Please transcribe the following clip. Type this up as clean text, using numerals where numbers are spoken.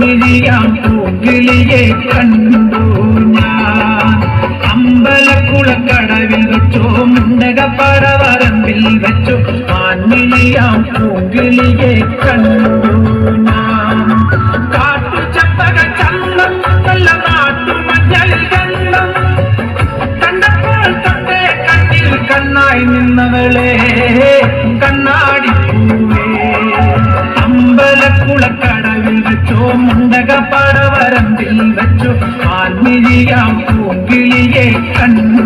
മാൻമിഴിയാം പൂങ്കിളിയെ കണ്ടു ഞാൻ. അമ്പലക്കുളക്കടവിൽ വെച്ചോ മുണ്ടകപ്പടവരമ്പിൽ വെച്ചോ മാൻമിഴിയാം പൂങ്കിളിയെ കണ്ടു ഞാൻ. കാട്ടുചപ്പക ചന്തം നല്ല നാട്ടുമഞ്ഞളിൽ ഗന്ധം കണ്ടപ്പോൾ തൊട്ടേ കണ്ണിൽ കണ്ണായി നിന്നവളെ കണ്ണാടിപ്പൂവേ. അമ്പലക്കുളക്കടവിൽ വെച്ചോ മുണ്ടകപ്പടവരമ്പിൽ വെച്ചോ മാൻമിഴിയാം പൂങ്കിളിയെ കണ്ടു.